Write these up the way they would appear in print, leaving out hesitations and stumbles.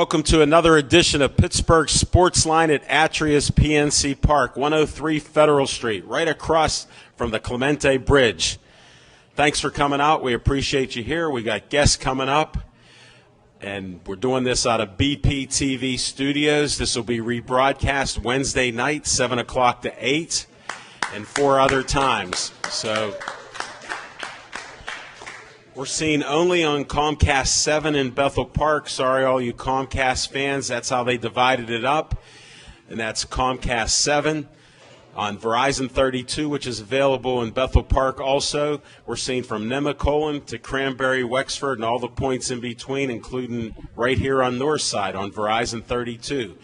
Welcome to another edition of Pittsburgh Sportsline at Atria's PNC Park, 103 Federal Street, right across from the Clemente Bridge. Thanks for coming out. We appreciate you here. We got guests coming up, and we're doing this out of BP TV Studios. This will be rebroadcast Wednesday night, 7 o'clock to 8, and 4 other times. So we're seen only on Comcast 7 in Bethel Park. Sorry, all you Comcast fans. That's how they divided it up. And that's Comcast 7. On Verizon 32, which is available in Bethel Park also. We're seen from Nemacolin to Cranberry, Wexford, and all the points in between, including right here on Northside on Verizon 32.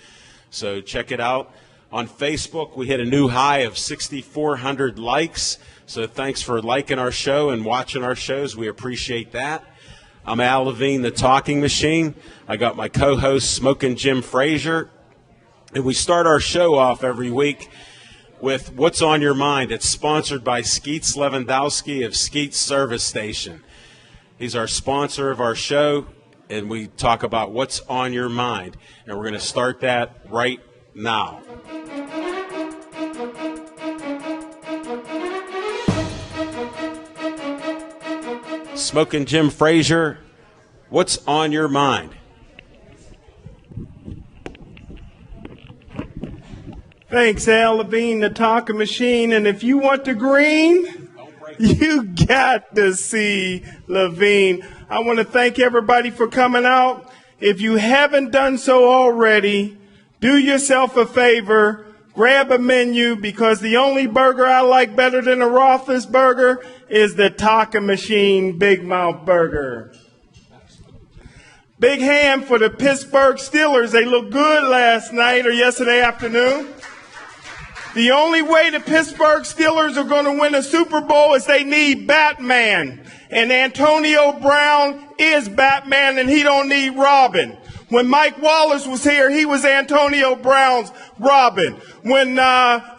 So check it out. On Facebook, we hit a new high of 6,400 likes. So thanks for liking our show and watching our shows. We appreciate that. I'm Al Levine, the Talking Machine. I got my co-host, Smokin' Jim Frazier. And we start our show off every week with What's on Your Mind. It's sponsored by Skeets Lewandowski of Skeets Service Station. He's our sponsor of our show, and we talk about what's on your mind. And we're going to start that right now. Smokin' Jim Frazier, what's on your mind? Thanks, Al Levine, the Talking Machine. And if you want the green, you got to see Levine. I want to thank everybody for coming out. If you haven't done so already, do yourself a favor. Grab a menu, because the only burger I like better than a Roethlisberger is the Talking Machine Big Mouth Burger. Big hand for the Pittsburgh Steelers. They looked good last night or yesterday afternoon. The only way the Pittsburgh Steelers are going to win a Super Bowl is they need Batman. And Antonio Brown is Batman, and he don't need Robin. When Mike Wallace was here, he was Antonio Brown's Robin. When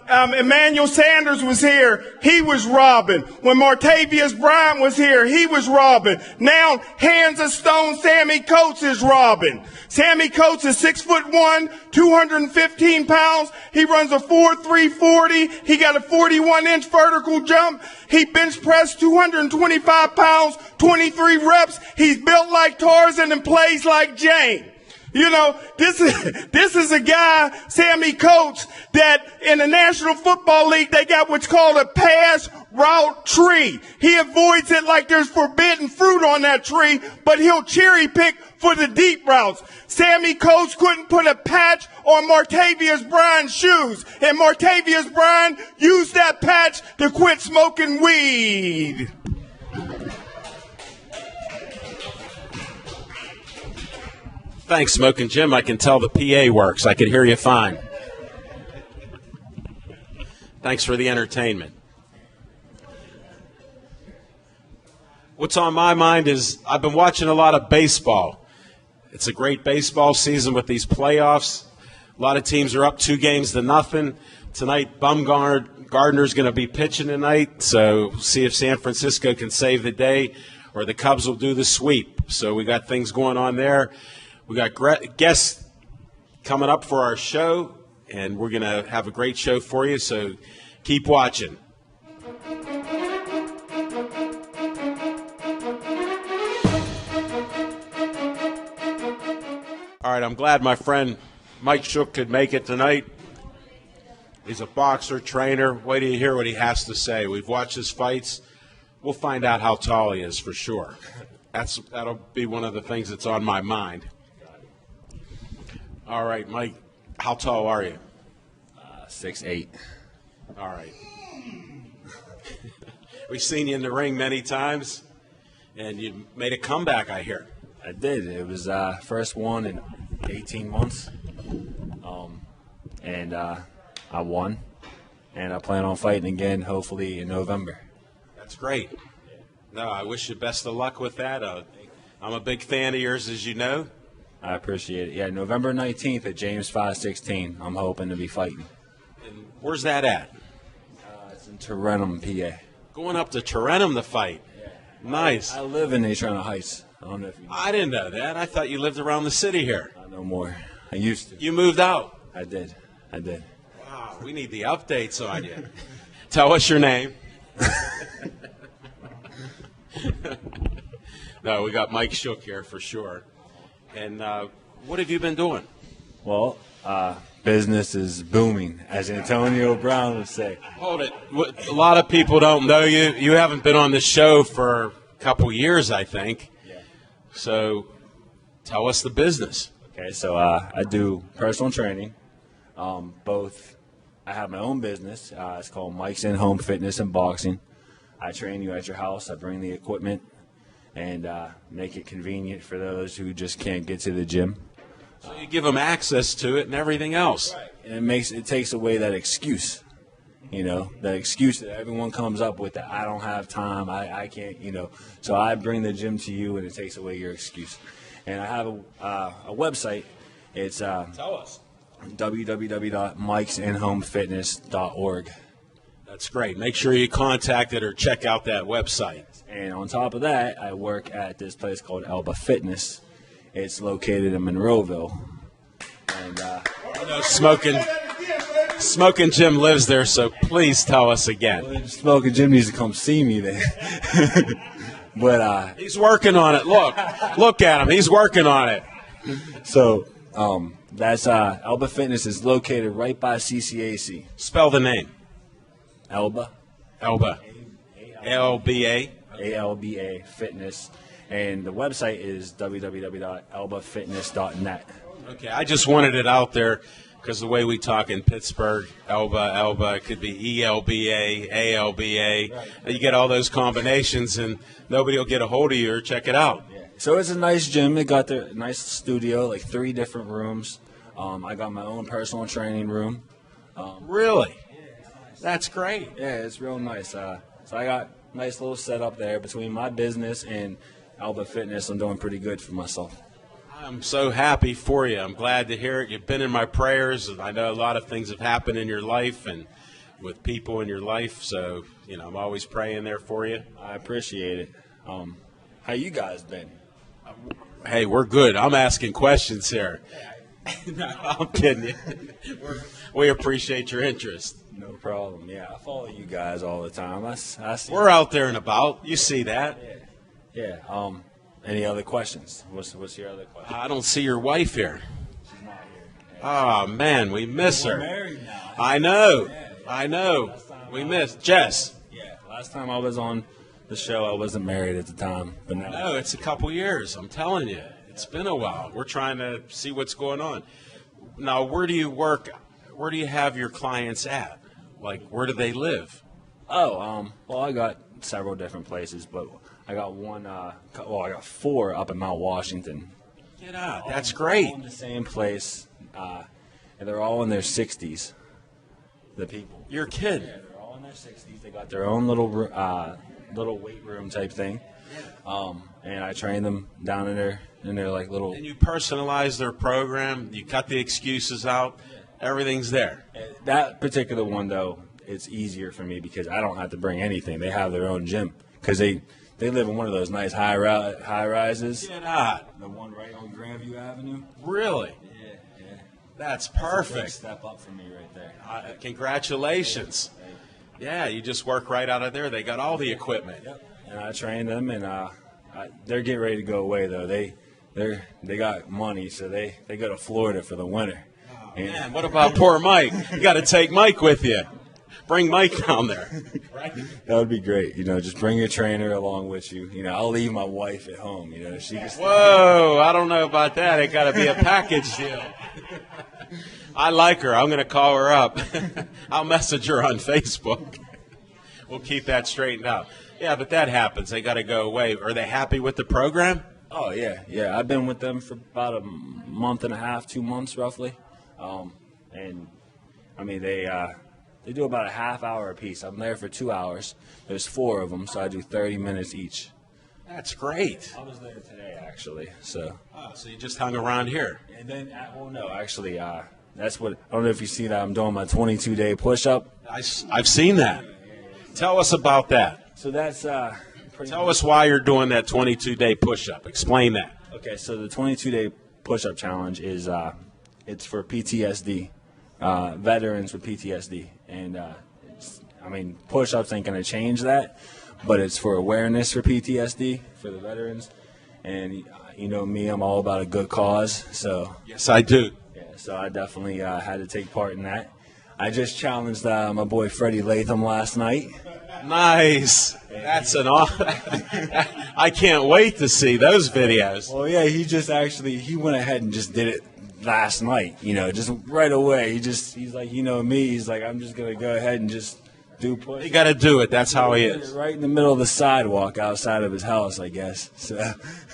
Emmanuel Sanders was here, he was Robin. When Martavius Bryant was here, he was Robin. Now, hands of stone, Sammy Coates is Robin. Sammy Coates is 6'1", 215 pounds. He runs a 4.3 40. He got a 41-inch vertical jump. He bench pressed 225 pounds, 23 reps. He's built like Tarzan and plays like Jane. You know, this is a guy, Sammy Coates, that in the National Football League, they got what's called a pass route tree. He avoids it like there's forbidden fruit on that tree, but he'll cherry pick for the deep routes. Sammy Coates couldn't put a patch on Martavius Bryant's shoes, and Martavius Bryant used that patch to quit smoking weed. Thanks, Smokin' Jim. I can tell the PA works. I can hear you fine. Thanks for the entertainment. What's on my mind is I've been watching a lot of baseball. It's a great baseball season with these playoffs. A lot of teams are up 2-0. Tonight, Bumgarner's going to be pitching tonight, so see if San Francisco can save the day or the Cubs will do the sweep. So we got things going on there. We got guests coming up for our show, and we're going to have a great show for you, so keep watching. All right, I'm glad my friend Mike Shook could make it tonight. He's a boxer, trainer. Wait till you hear what he has to say. We've watched his fights. We'll find out how tall he is for sure. That'll be one of the things that's on my mind. All right, Mike, how tall are you? 6'8". All right. We've seen you in the ring many times, and you made a comeback, I hear. I did. It was first one in 18 months, and I won, and I plan on fighting again, hopefully in November. That's great. No, I wish you best of luck with that. I'm a big fan of yours, as you know. I appreciate it. Yeah, November 19th at James 516. I'm hoping to be fighting. And where's that at? It's in Tarentum, PA. Going up to Tarentum to fight. Yeah. Nice. I live in Atria Heights. I don't know if you know. I didn't know that. I thought you lived around the city here. no more. I used to. You moved out. I did. Wow, we need the updates on you. Tell us your name. No, we got Mike Shook here for sure. And what have you been doing? Well, business is booming, as Antonio Brown would say. Hold it. A lot of people don't know you. You haven't been on the show for a couple years, I think. Yeah. So tell us the business. Okay, so I do personal training. I have my own business. It's called Mike's In-Home Fitness and Boxing. I train you at your house. I bring the equipment and make it convenient for those who just can't get to the gym. So you give them access to it and everything else. Right. And it takes away that excuse, that excuse that everyone comes up with, that I don't have time, I can't, So I bring the gym to you, and it takes away your excuse. And I have a website. It's Tell us. www.mikesinhomefitness.org. That's great. Make sure you contact it or check out that website. And on top of that, I work at this place called Elba Fitness. It's located in Monroeville. And Smoking Jim lives there, so please tell us again. Smoking Jim needs to come see me there. But he's working on it. Look at him. He's working on it. So that's Alba Fitness is located right by CCAC. Spell the name. Elba. Elba. ALBA. ALBA Fitness. And the website is www.albafitness.net. Okay, I just wanted it out there because the way we talk in Pittsburgh, Elba, it could be ELBA, ALBA. Right. You get all those combinations, and nobody will get a hold of you or check it out. Yeah. So it's a nice gym. They got their nice studio, like 3 different rooms. I got my own personal training room. Really? That's great. Yeah, it's real nice. So I got a nice little setup there between my business and Alba Fitness. I'm doing pretty good for myself. I'm so happy for you. I'm glad to hear it. You've been in my prayers. I know a lot of things have happened in your life and with people in your life. So, I'm always praying there for you. I appreciate it. How you guys been? Hey, we're good. I'm asking questions here. No, I'm kidding you. We appreciate your interest. No problem. Yeah, I follow you guys all the time. I see. We're out there and about. You see that. Yeah. Any other questions? What's your other question? I don't see your wife here. She's not here. Oh, man, we miss her. We're married now. I know. We miss Jess. Yeah. Last time I was on the show, I wasn't married at the time. But now. No, it's a couple years. I'm telling you. It's been a while. We're trying to see what's going on. Now, where do you work? Where do you have your clients at? Like, where do they live? Oh, well, I got several different places, but I got I got 4 up in Mount Washington. Get out. That's great. All in the same place, and they're all in their 60s, the people. You're kidding. Yeah, they're all in their 60s. They got their own little weight room type thing. And I train them down in their like little. And you personalize their program. You cut the excuses out. Everything's there. That particular one, though, it's easier for me because I don't have to bring anything. They have their own gym because they live in one of those nice high rises. Get out. The one right on Grandview Avenue. Really? Yeah. That's That's a perfect. big step up for me right there. Congratulations. Yeah, you just work right out of there. They got all the equipment. Yep. And I train them, and they're getting ready to go away though. They got money, so they go to Florida for the winter. Oh, man, what about poor Mike? You got to take Mike with you. Bring Mike down there. Right? That would be great. Just bring your trainer along with you. I'll leave my wife at home. She can. Whoa, I don't know about that. It got to be a package deal. I like her. I'm going to call her up. I'll message her on Facebook. We'll keep that straightened out. Yeah, but that happens. They got to go away. Are they happy with the program? Oh, yeah. I've been with them for about a month and a half, 2 months roughly. And, I mean, they do about a half hour apiece. I'm there for 2 hours. There's 4 of them, so I do 30 minutes each. That's great. I was there today, actually. So you just hung around here. And then, no, actually, that's what – I don't know if you see that. I'm doing my 22-day push-up. I've seen that. Tell us about that. So that's Tell us why you're doing that 22-day push-up. Explain that. Okay, so the 22-day push-up challenge is it's for PTSD, veterans with PTSD. And, push-ups ain't going to change that, but it's for awareness for PTSD, for the veterans. And, you know me, I'm all about a good cause. So Yes, I do. yeah, so I definitely had to take part in that. I just challenged my boy Freddie Latham last night. Nice. That's an I can't wait to see those videos. Well, yeah, he went ahead and just did it last night, you know, just right away. He's like, you know me, he's like, I'm just going to go ahead and just do push. You got to do it. That's how he is. Right in the middle of the sidewalk outside of his house, I guess. So.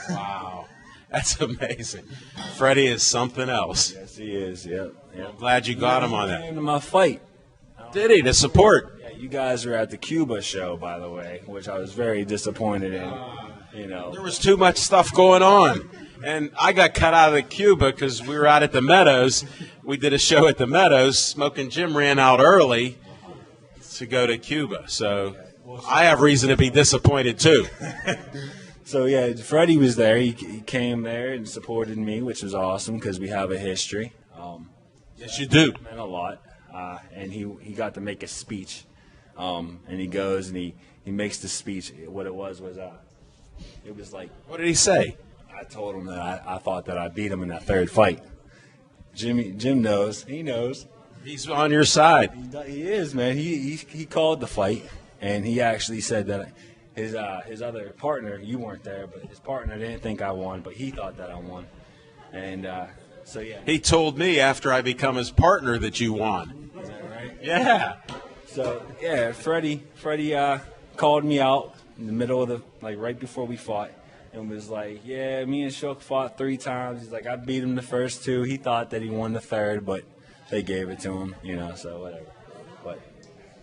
Wow. That's amazing. Freddie is something else. Yes, he is, yep. I'm glad you got him on He that. came to my fight. Did he? To support? Yeah, you guys were at the Cuba show, by the way, which I was very disappointed in, you know. There was too much stuff going on. And I got cut out of the Cuba because we were out at the Meadows. We did a show at the Meadows. Smoking Jim ran out early to go to Cuba. So I have reason to be disappointed, too. So, yeah, Freddie was there. He came there and supported me, which was awesome because we have a history. Yes, you do. It meant a lot. And he got to make a speech. And he goes and he makes the speech. What it was it was like, What did he say? I told him that I thought that I beat him in that third fight. Jim knows. He knows. He's on your side. He is, man. He called the fight, and he actually said that his other partner, you weren't there, but his partner didn't think I won, but he thought that I won. And so, yeah. He told me after I become his partner that you won. Is that right? Yeah. So, yeah, Freddie called me out in the middle of right before we fought. And was like, yeah, me and Shook fought 3 times. He's like, I beat him the first 2. He thought that he won the third, but they gave it to him, you know, so whatever. But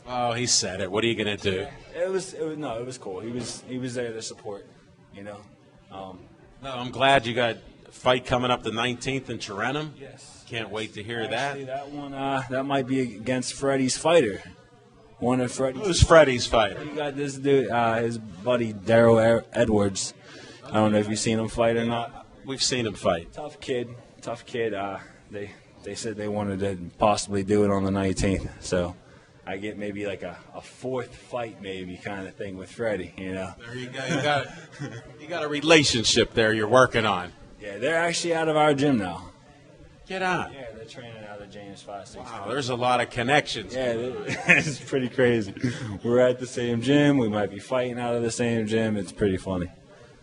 Oh, he said it. What are you going to do? it was cool. He was there to support, you know. No, I'm glad you got a fight coming up the 19th in Tarentum. Yes. Can't wait to hear Actually, that. that one, that might be against Freddie's fighter. One of Freddie's. Who's Freddie's fighter? You got this dude, his buddy Daryl Edwards. I don't know if you've seen him fight or not. We've seen him fight. Tough kid. They said they wanted to possibly do it on the 19th. So I get maybe like a 4th fight maybe kind of thing with Freddie, you know. There you go. You got a relationship there you're working on. Yeah, they're actually out of our gym now. Get on. Yeah, they're training out of James 560. Wow, there's a lot of connections. Yeah, it's pretty crazy. We're at the same gym. We might be fighting out of the same gym. It's pretty funny.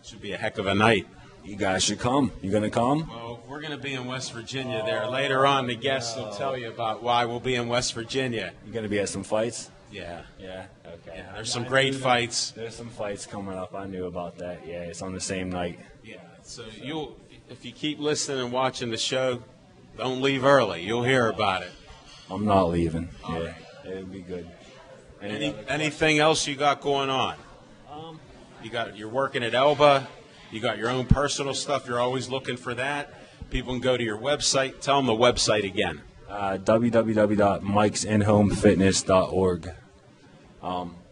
Should be a heck of a night. You guys should come. You gonna come? Well, we're going to be in West Virginia there. Later on, the guests will tell you about why we'll be in West Virginia. You gonna be at some fights? Yeah. Yeah. Okay. Yeah, there's some great fights. There's some fights coming up. I knew about that. Yeah, it's on the same night. Yeah. So if you keep listening and watching the show, don't leave early. You'll hear about it. I'm not leaving. Yeah, it'll be good. Anything else you got going on? You're working at Elba. You got your own personal stuff. You're always looking for that. People can go to your website. Tell them the website again. www.mikesinhomefitness.org.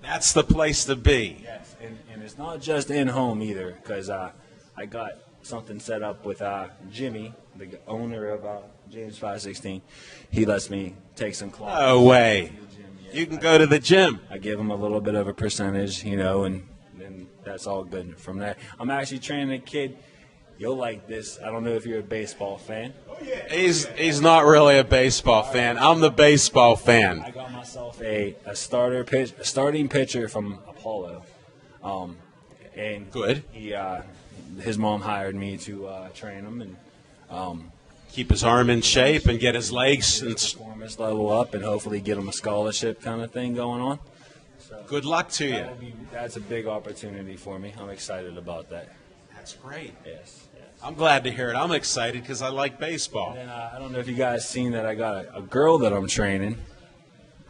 That's the place to be. Yes, and it's not just in home either, because I got something set up with Jimmy, the owner of James 516. He lets me take some clients. No way. You can go to the gym. I give him a little bit of a percentage, you know, and that's all good from there. I'm actually training a kid. You'll like this. I don't know if you're a baseball fan. He's not really a baseball fan. I'm the baseball fan. I got myself a starting pitcher from Apollo. And Good. His mom hired me to train him and Keep his arm in shape and get his legs and performance level up and hopefully get him a scholarship kind of thing going on. So good luck to you. That's a big opportunity for me. I'm excited about that. That's great. Yes. I'm glad to hear it. I'm excited because I like baseball. And I don't know if you guys seen that I got a girl that I'm training.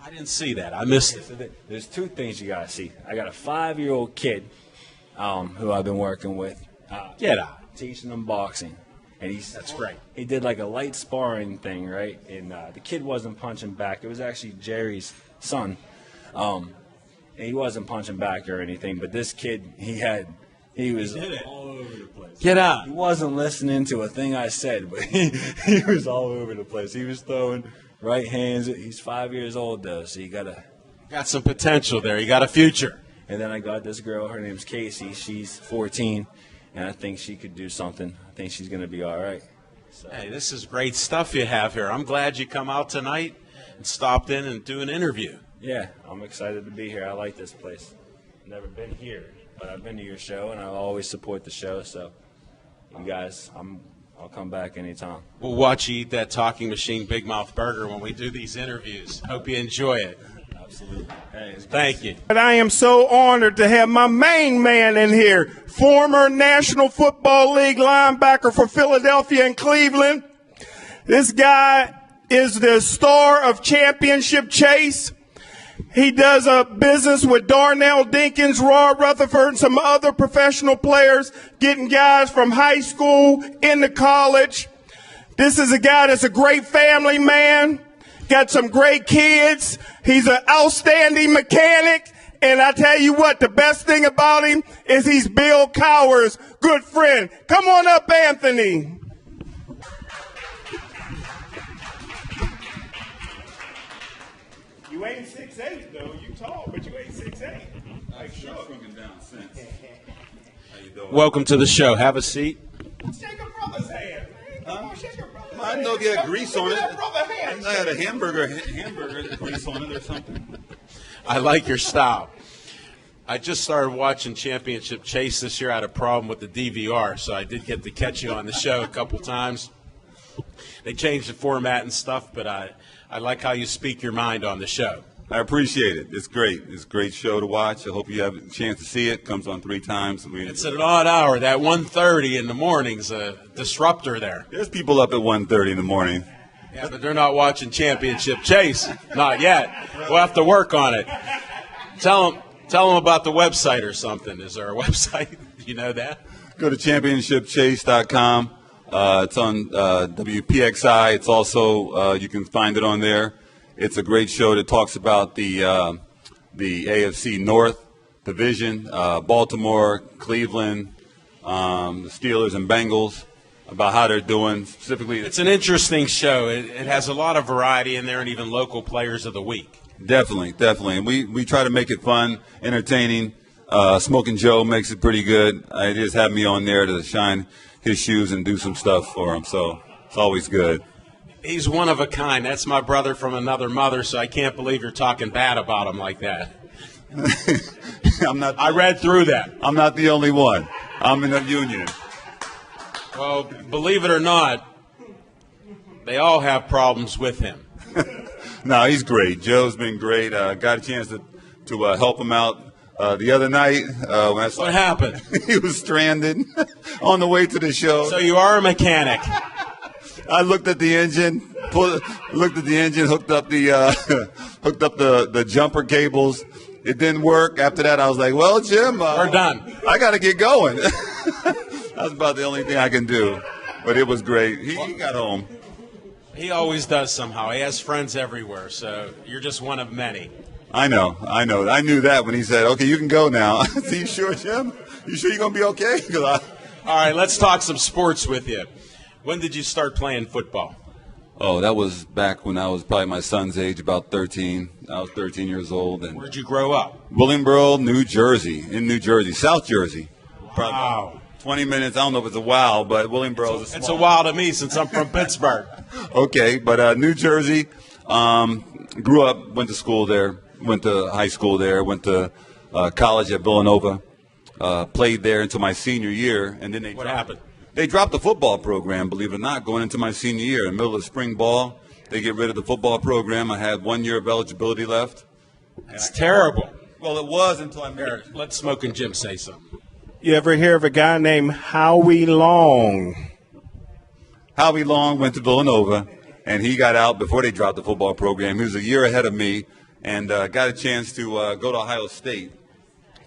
I didn't see that. I missed it. So there's 2 things you got to see. I got a 5-year-old kid who I've been working with. Get out. Teaching him boxing. And That's great. He did like a light sparring thing, right? And the kid wasn't punching back. It was actually Jerry's son. And he wasn't punching back or anything. But this kid, he had He was all over the place. Get out. He wasn't listening to a thing I said, but he was all over the place. He was throwing right hands. He's 5 years old, though, so you got some potential there. You got a future. And then I got this girl. Her name's Casey. She's 14, and I think she could do something. I think she's going to be all right. So. Hey, this is great stuff you have here. I'm glad you come out tonight and stopped in and do an interview. Yeah, I'm excited to be here. I like this place. I've never been here, but I've been to your show, and I always support the show. So, you guys, I'll come back anytime. We'll watch you eat that talking machine Big Mouth burger when we do these interviews. Hope you enjoy it. Absolutely. Hey, thank you. But I am so honored to have my main man in here, former National Football League linebacker for Philadelphia and Cleveland. This guy is the star of Championship Chase. He does a business with Darnell Dinkins, Roy Rutherford, and some other professional players, getting guys from high school into college. This is a guy that's a great family man, got some great kids. He's an outstanding mechanic. And I tell you what, the best thing about him is he's Bill Cowher's good friend. Come on up, Anthony. You ain't 6'8", though. You tall, but you ain't 6'8". I've shrunken down since. How you doing? Welcome to the show. Have a seat. Shake a brother's hand. Come on, shake your brother's hand. I know you had grease on it. Give that brother a hand. I had a hamburger grease on it or something. I like your style. I just started watching Championship Chase this year. I had a problem with the DVR, so I did get to catch you on the show a couple times. They changed the format and stuff, but I like how you speak your mind on the show. I appreciate it. It's great. It's a great show to watch. I hope you have a chance to see it. Comes on 3 times. It's at an odd hour. That 1:30 in the morning's a disruptor there. There's people up at 1:30 in the morning. Yeah, but they're not watching Championship Chase. Not yet. We'll have to work on it. Tell them about the website or something. Is there a website? You know that? Go to championshipchase.com. It's on WPXI. It's also you can find it on there. It's a great show that talks about the AFC North division, Baltimore, Cleveland, the Steelers and Bengals, about how they're doing specifically. It's an interesting show. It has a lot of variety in there, and even local players of the week. Definitely. And we try to make it fun, entertaining. Smoking Joe makes it pretty good. He just had me on there to shine his shoes and do some stuff for him, so it's always good. He's one of a kind. That's my brother from another mother, so I can't believe you're talking bad about him like that. I read through that. I'm not the only one. I'm in the union. Well, believe it or not, they all have problems with him. No, he's great. Joe's been great. Got a chance to help him out the other night. What happened? He was stranded on the way to the show. So you are a mechanic. I looked at the engine, hooked up the jumper cables. It didn't work. After that, I was like, well, Jim, we're done. I got to get going. That's about the only thing I can do. But it was great. He got home. He always does somehow. He has friends everywhere, so you're just one of many. I know. I knew that when he said, okay, you can go now. Are you sure, Jim? You sure you're going to be okay? All right, let's talk some sports with you. When did you start playing football? Oh, that was back when I was probably my son's age, about 13. I was 13 years old. And where'd you grow up? Willingboro, New Jersey, South Jersey. Wow. 20 minutes. I don't know if it's a wow, but Willingboro is a small. It's a wow to me since I'm from Pittsburgh. Okay, but New Jersey, grew up, went to school there, went to high school there, went to college at Villanova, played there until my senior year, and then What happened? They dropped the football program, believe it or not, going into my senior year. In the middle of spring ball, they get rid of the football program. I had 1 year of eligibility left. That's terrible. Well, it was until I married. Let Smoking Jim say something. You ever hear of a guy named Howie Long? Howie Long went to Villanova, and he got out before they dropped the football program. He was a year ahead of me, and got a chance to go to Ohio State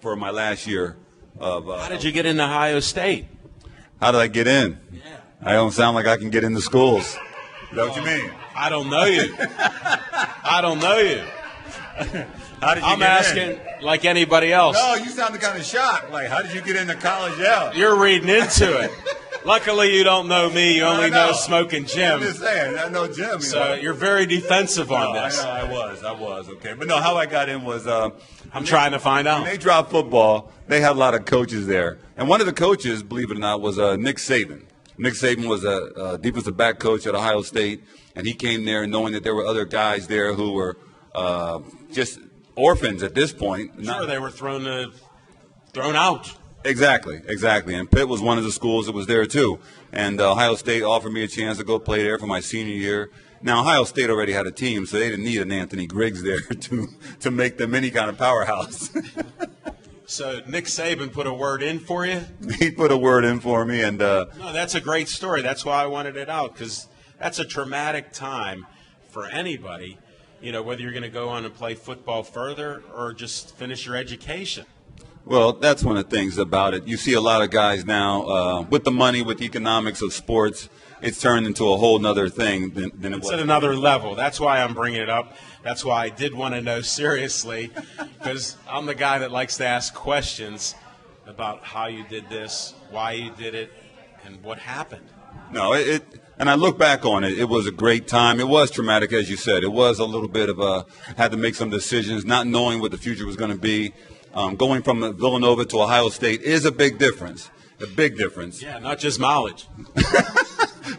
for my last year of. How did you get into Ohio State? How did I get in? Yeah. I don't sound like I can get into schools. Is that what you mean? I don't know you. I don't know you. How did you I'm get asking in? like anybody else. No, you sounded kind of shocked. Like, how did you get into college? Yeah. You're reading into it. Luckily, you don't know me. You only know Smoking I'm Jim. just saying, I know Jim. So you're very defensive on this. I was. Okay. But no, how I got in was I'm trying to find when out. they dropped football, they had a lot of coaches there. And one of the coaches, believe it or not, was Nick Saban. Nick Saban was a defensive back coach at Ohio State, and he came there knowing that there were other guys there who were just orphans at this point. Sure, they were thrown out. Exactly. And Pitt was one of the schools that was there too. And Ohio State offered me a chance to go play there for my senior year. Now, Ohio State already had a team, so they didn't need an Anthony Griggs there to make them any kind of powerhouse. So Nick Saban put a word in for you? He put a word in for me. And No, that's a great story. That's why I wanted it out, because that's a traumatic time for anybody, whether you're going to go on and play football further or just finish your education. well, that's one of the things about it. You see a lot of guys now with the money, with the economics of sports, it's turned into a whole nother thing than it It's was. at another level. That's why I'm bringing it up. That's why I did want to know seriously, because I'm the guy that likes to ask questions about how you did this, why you did it, and what happened. No, and I look back on it, it was a great time. It was traumatic, as you said. It was a little bit of had to make some decisions, not knowing what the future was going to be. Going from Villanova to Ohio State is a big difference. A big difference. Yeah, not just mileage.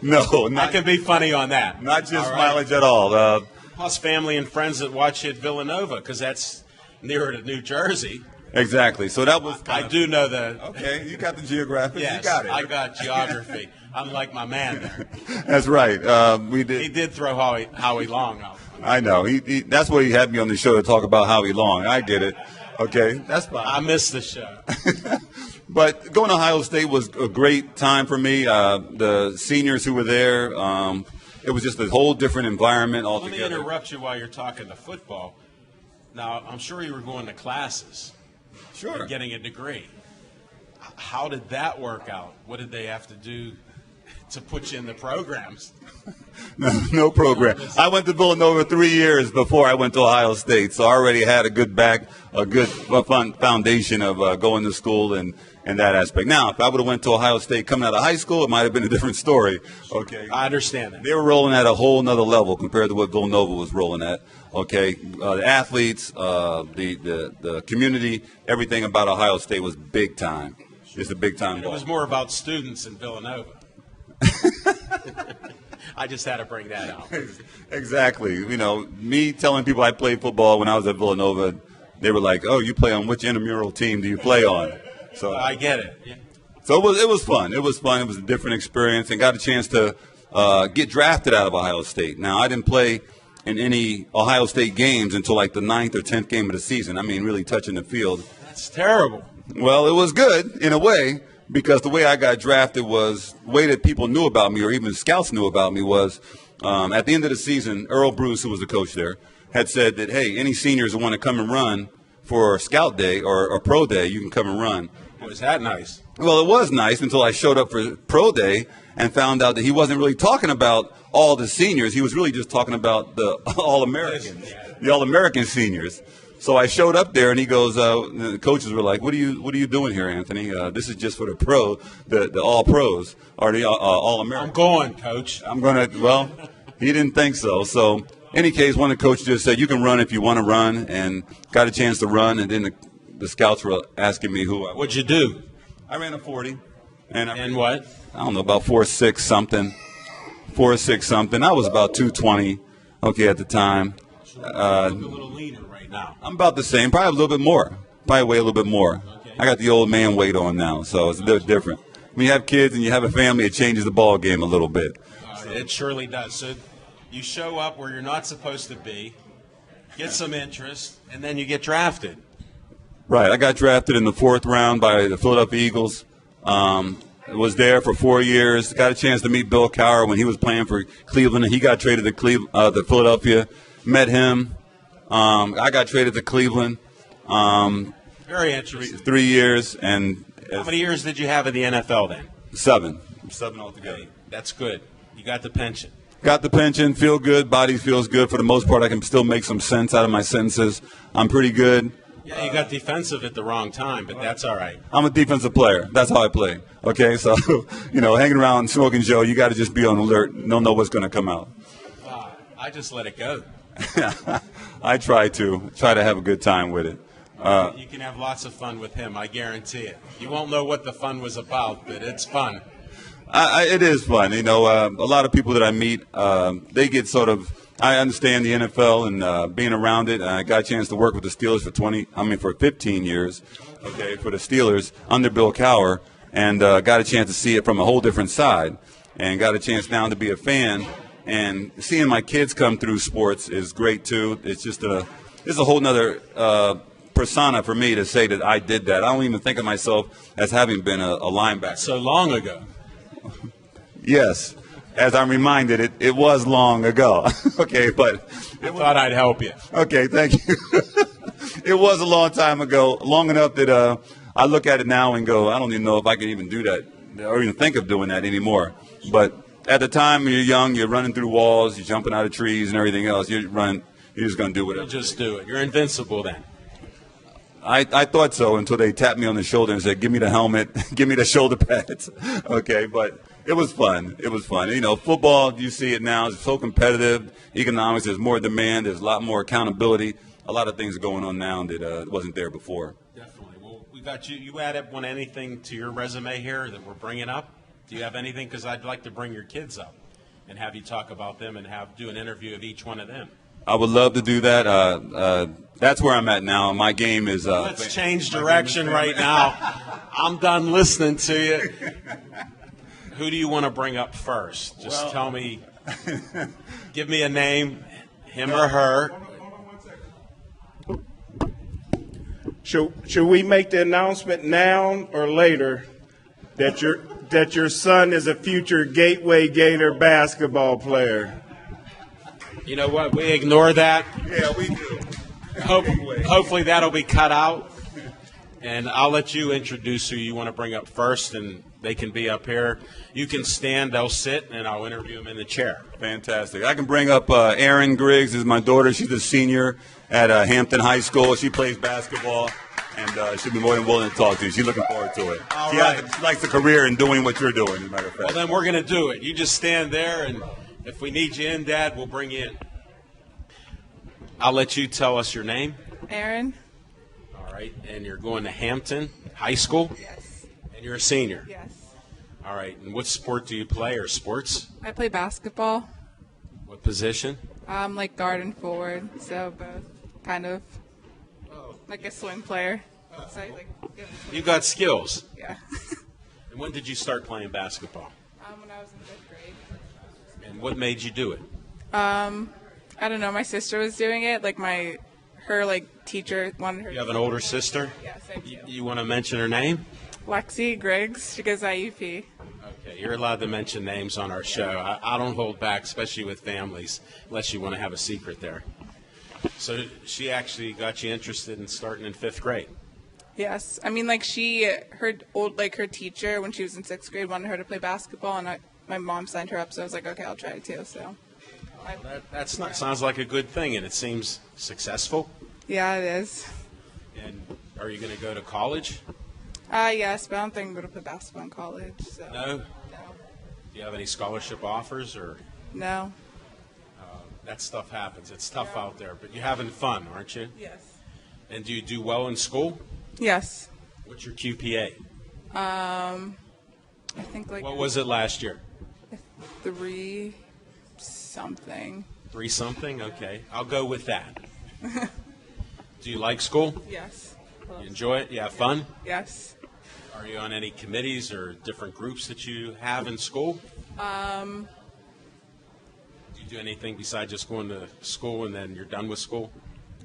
No, I not, can be funny on that. not just All right? mileage at all. Plus family and friends that watch you at Villanova, because that's nearer to New Jersey. Exactly. So that was I do know the. Okay, you got the geographic. Yes, you got it. I got geography. Unlike my man there. That's right. We He did. did throw Howie Long out. I know. That's why he had me on the show to talk about Howie Long. I get it. Okay, that's fine. I missed the show. But going to Ohio State was a great time for me. The seniors who were there, it was just a whole different environment Let me altogether. interrupt you while you're talking to football. Now, I'm sure you were going to classes Sure. and getting a degree. How did that work out? What did they have to do to put you in the programs? No program. I went to Villanova 3 years before I went to Ohio State, so I already had a good fun foundation of going to school and that aspect. Now, if I would have went to Ohio State coming out of high school, it might have been a different story. Okay. I understand that. They were rolling at a whole nother level compared to what Villanova was rolling at. Okay, the athletes, the community, everything about Ohio State was big time. It's a big time It ball. was more about students in Villanova. I just had to bring that out. Exactly. You know, me telling people I played football when I was at Villanova, they were like, "Oh, you play on which intramural team do you play on?" So I get it. Yeah. So it was fun. It was fun. It was a different experience, and got a chance to get drafted out of Ohio State. Now, I didn't play in any Ohio State games until like the 9th or 10th game of the season. I mean, really touching the field. That's terrible. Well, it was good in a way, because the way I got drafted was the way that people knew about me, or even scouts knew about me, was at the end of the season, Earl Bruce, who was the coach there, had said that, hey, any seniors who want to come and run for Scout Day or Pro Day, you can come and run. Was that nice? Well, it was nice until I showed up for Pro Day and found out that he wasn't really talking about all the seniors. He was really just talking about the All-Americans, the All-American seniors. So I showed up there, and he goes, the coaches were like, what are you doing here, Anthony? This is just for the All-Pros, or the All-Americans. I'm going, Coach. I'm going to, well, he didn't think so. So, in any case, one of the coaches just said, you can run if you want to run, and got a chance to run, and then the scouts were asking me who I was. What'd you do? I ran a 40. And what? I don't know, about 4.6 something. 4.6 something. I was about 220, okay, at the time. You look a little leaner right now. I'm about the same, probably a little bit more. Probably weigh a little bit more. Okay. I got the old man weight on now, so it's a little different. When you have kids and you have a family, it changes the ball game a little bit. It surely does. So you show up where you're not supposed to be, get some interest, and then you get drafted. Right. I got drafted in the 4th round by the Philadelphia Eagles. Was there for 4 years. Got a chance to meet Bill Cowher when he was playing for Cleveland, and he got traded to Philadelphia. Met him. I got traded to Cleveland. Very interesting. 3 years, and How many years did you have in the NFL then? 7 altogether. That's good. You got the pension. Got the pension, feel good, body feels good. For the most part, I can still make some sense out of my sentences. I'm pretty good. Yeah, you got defensive at the wrong time, but that's all right. I'm a defensive player. That's how I play. Okay, so, hanging around smoking Joe, you got to just be on alert. Don't know what's going to come out. I just let it go. I try to have a good time with it. You can have lots of fun with him, I guarantee it. You won't know what the fun was about, but it's fun. It is fun. A lot of people that I meet, they get sort of, I understand the NFL and being around it. I got a chance to work with the Steelers for 15 years, okay, for the Steelers under Bill Cowher, and got a chance to see it from a whole different side, and got a chance now to be a fan. And seeing my kids come through sports is great too. It's a whole nother persona for me to say that I did that. I don't even think of myself as having been a linebacker. So long ago. Yes. As I'm reminded, it was long ago. Okay, but I thought I'd help you. Okay, thank you. It was a long time ago, long enough that I look at it now and go, I don't even know if I can even do that or even think of doing that anymore. But at the time you're young, you're running through walls, you're jumping out of trees and everything else. You're just going to do whatever. You just do it. You're invincible then. I thought so until they tapped me on the shoulder and said, give me the helmet, give me the shoulder pads. Okay, but it was fun. It was fun. Football, you see it now, it's so competitive. Economics, there's more demand, there's a lot more accountability. A lot of things are going on now that wasn't there before. Definitely. Well, we got you. You want anything to your resume here that we're bringing up? Do you have anything? Because I'd like to bring your kids up and have you talk about them and do an interview of each one of them. I would love to do that. That's where I'm at now. My game is. Let's change direction right now. I'm done listening to you. Who do you want to bring up first? Just tell me. Give me a name, him or her. Should we make the announcement now or later that your son is a future Gateway Gator basketball player? You know what? We ignore that. Yeah, we do. Hopefully that'll be cut out. And I'll let you introduce who you want to bring up first, and they can be up here. You can stand, they'll sit, and I'll interview them in the chair. Fantastic. I can bring up Erin Griggs is my daughter. She's a senior at Hampton High School. She plays basketball, and she'll be more than willing to talk to you. She's looking forward to it. All right. She likes a career in doing what you're doing, as a matter of fact. Well, then we're going to do it. You just stand there, and if we need you in, Dad, we'll bring you in. I'll let you tell us your name. Erin. All right, and you're going to Hampton High School? Yes. And you're a senior? Yes. All right, and what sport do you play, or sports? I play basketball. What position? I'm like guard and forward, so both kind of like a swing player. So, You got skills. yeah. And when did you start playing basketball? When I was in 5th grade. And what made you do it? I don't know. My sister was doing it. Like her teacher wanted her. You have an older sister? Yes, I do. You want to mention her name? Lexi Griggs. She goes IUP. Okay, you're allowed to mention names on our show. I don't hold back, especially with families, unless you want to have a secret there. So she actually got you interested in starting in 5th grade. Yes, I mean her teacher when she was in 6th grade wanted her to play basketball, and my mom signed her up, so I was like, okay, I'll try it too. So. Sounds like a good thing, and it seems successful. Yeah, it is. And are you going to go to college? Yes, but I don't think I'm going to play basketball in college. So. No? No. Do you have any scholarship offers? Or No. that stuff happens. It's tough out there, but you're having fun, aren't you? Yes. And do you do well in school? Yes. What's your QPA? I think What was it last year? 3 something. 3 something? Okay. I'll go with that. Do you like school? Yes. You enjoy it? You have fun? Yes. Are you on any committees or different groups that you have in school? Do you do anything besides just going to school and then you're done with school?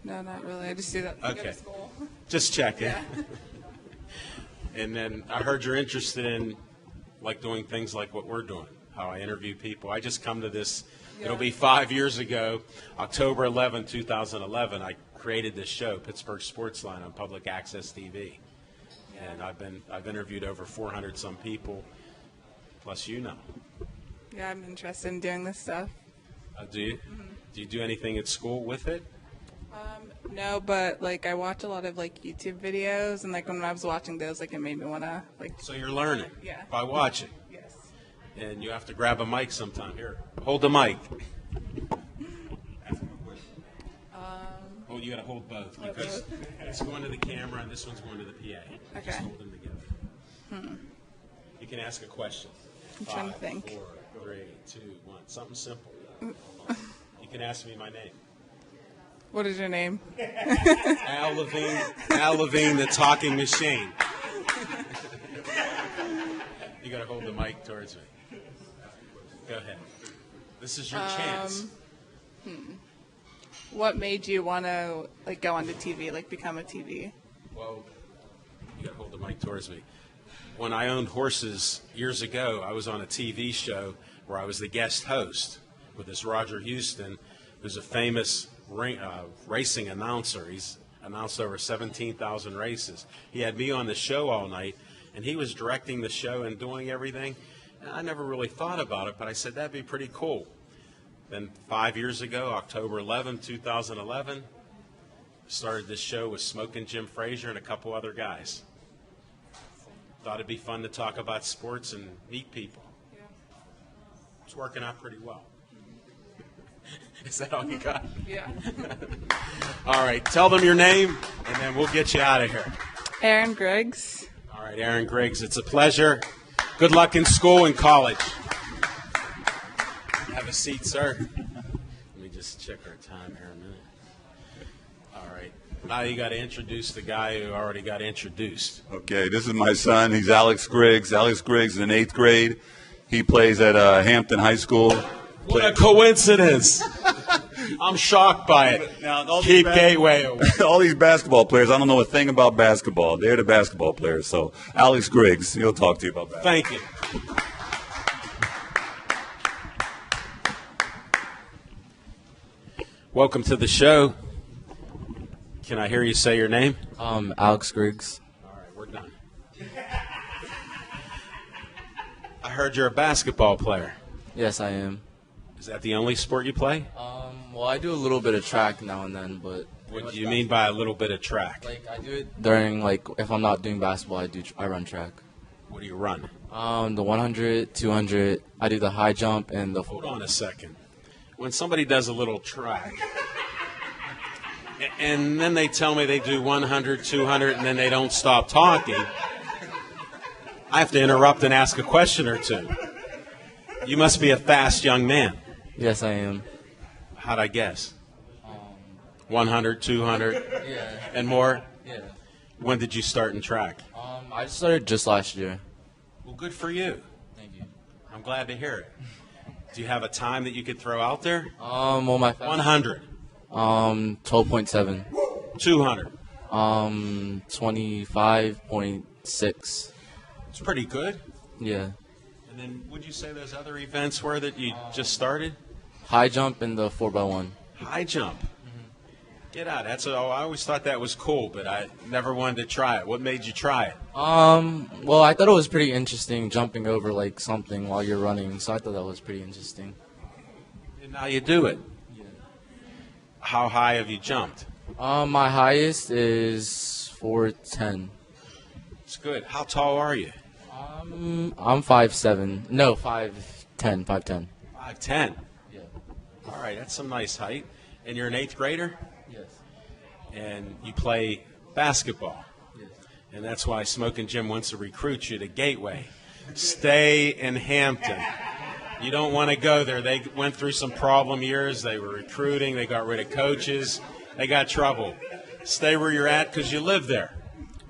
No, not really. I just do that to go Okay. to school. Just checking. Yeah. And then I heard you're interested in doing things like what we're doing, how I interview people. I just come to this. Yeah. It'll be 5 years ago, October 11, 2011. I created this show, Pittsburgh Sportsline, on public access TV, and I've interviewed over 400 some people, plus you know. Yeah, I'm interested in doing this stuff. Do you? Do you do anything at school with it? No, but like I watch a lot of like YouTube videos, and like when I was watching those, like it made me wanna like. So you're learning Yeah. by watching. Yes. And you have to grab a mic sometime. Here, hold the mic. Well, you got to hold both because it's going to the camera and this one's going to the PA. Okay. Just hold them together. You can ask a question. I'm trying to think. 5, 4, 3, 2, 1. Something simple. You can ask me my name. What is your name? Al Levine, the talking machine. You got to hold the mic towards me. Go ahead. This is your chance. What made you want to like go onto TV, like become a TV? Well, you got to hold the mic towards me. When I owned horses years ago, I was on a TV show where I was the guest host with this Roger Houston, who's a famous racing announcer. He's announced over 17,000 races. He had me on the show all night, and he was directing the show and doing everything. And I never really thought about it, but I said that'd be pretty cool. Then 5 years ago, October 11, 2011, started this show with Smokin' Jim Frazier and a couple other guys. Thought it'd be fun to talk about sports and meet people. Yeah. It's working out pretty well. Is that all you got? Yeah. All right, tell them your name, and then we'll get you out of here. Aaron Griggs. All right, Aaron Griggs, it's a pleasure. Good luck in school and college. Have a seat, sir. Let me just check our time here a minute. All right. Now you got to introduce the guy who already got introduced. Okay, this is my son. He's Alex Griggs. Alex Griggs is in 8th grade. He plays at Hampton High School. What a coincidence. I'm shocked by it. Now, Keep Gateway away. all these basketball players, I don't know a thing about basketball. They're the basketball players. So Alex Griggs, he'll talk to you about basketball. Thank you. Welcome to the show. Can I hear you say your name? Alex Griggs. All right, we're done. I heard you're a basketball player. Yes, I am. Is that the only sport you play? Well, I do a little bit of track now and then, but What do you mean by a little bit of track? like I do it during if I'm not doing basketball, I run track. What do you run? The 100, 200. I do the high jump and the. Hold on a second. When somebody does a little track, and then they tell me they do 100, 200, and then they don't stop talking, I have to interrupt and ask a question or two. You must be a fast young man. Yes, I am. How'd I guess? 100, 200, Yeah. and more? Yeah. When did you start in track? I started just last year. Well, good for you. Thank you. I'm glad to hear it. Do you have a time that you could throw out there? Well, my 100, 12.7. 200. 25.6. It's pretty good. Yeah. And then would you say those other events were that you just started? High jump and the 4x1. High jump. Get out. I always thought that was cool, but I never wanted to try it. What made you try it? Well, I thought it was pretty interesting jumping over like something while you're running, so I thought that was pretty interesting. And now you do it. Yeah. How high have you jumped? My highest is 410. It's good. How tall are you? I'm 5'7". No, 5'10". 5'10". 5'10". Yeah. All right, that's some nice height. And you're an 8th grader? Yes. And you play basketball. Yes. And that's why Smokin' Jim wants to recruit you to Gateway. Stay in Hampton. You don't want to go there. They went through some problem years. They were recruiting. They got rid of coaches. They got trouble. Stay where you're at because you live there.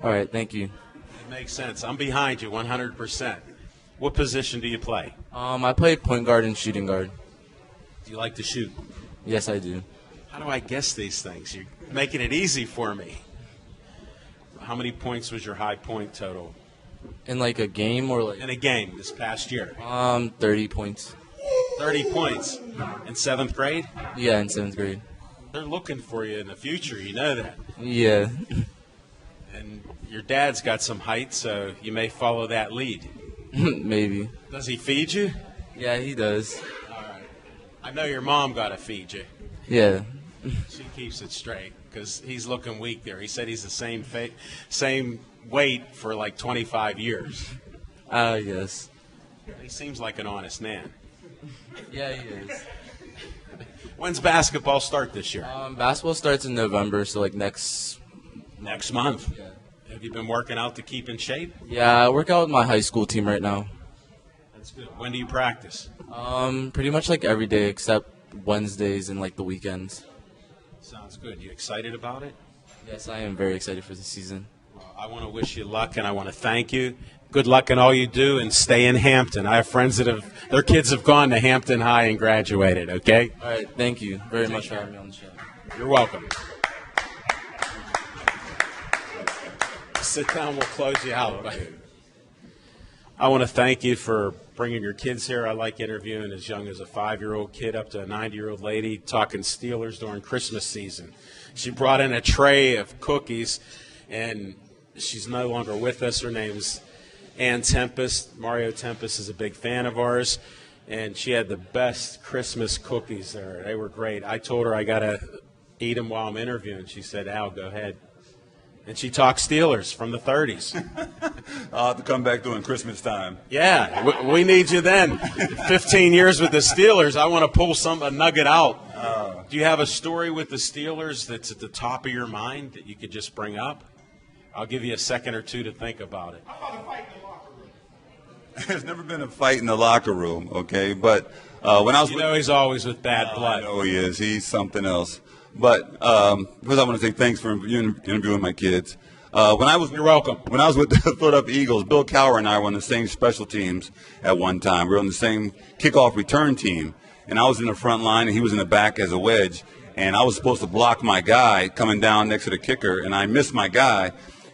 All right, thank you. It makes sense. I'm behind you 100%. What position do you play? I play point guard and shooting guard. Do you like to shoot? Yes, I do. How do I guess these things? You're making it easy for me. How many points was your high point total In like a game or like in a game this past year? 30 points. 30 points. In 7th grade? Yeah, in 7th grade. They're looking for you in the future. You know that. Yeah. And your dad's got some height, so you may follow that lead. Maybe. Does he feed you? Yeah, he does. All right. I know your mom got to feed you. Yeah. She keeps it straight because he's looking weak there. He said he's the same weight for like 25 years. Yes. He seems like an honest man. Yeah, he is. When's basketball start this year? Basketball starts in November, so like next month. Yeah. Have you been working out to keep in shape? Yeah, I work out with my high school team right now. That's good. When do you practice? Pretty much like every day except Wednesdays and like the weekends. Sounds good. You excited about it? Yes, I am very excited for the season. Well, I want to wish you luck, and I want to thank you. Good luck in all you do, and stay in Hampton. I have friends that their kids have gone to Hampton High and graduated, okay? All right, thank you very much for having me on the show. You're welcome. Sit down, we'll close you out. I want to thank you for bringing your kids here. I like interviewing as young as a 5-year-old kid up to a 90-year-old lady talking Steelers during Christmas season. She brought in a tray of cookies, and she's no longer with us. Her name's Ann Tempest. Mario Tempest is a big fan of ours, and she had the best Christmas cookies there. They were great. I told her I got to eat them while I'm interviewing. She said, Al, go ahead. And she talked Steelers from the 30s. I'll have to come back during Christmas time. Yeah, we need you then. 15 years with the Steelers, I want to pull a nugget out. Do you have a story with the Steelers that's at the top of your mind that you could just bring up? I'll give you a second or two to think about it. How about a fight in the locker room? There's never been a fight in the locker room, okay? But when I was he's always with bad blood. I know he is. He's something else. But first I want to say thanks for interviewing my kids. You're welcome. When I was with the Philadelphia Eagles, Bill Cowher and I were on the same special teams at one time. We were on the same kickoff return team. And I was in the front line, and he was in the back as a wedge. And I was supposed to block my guy coming down next to the kicker, and I missed my guy.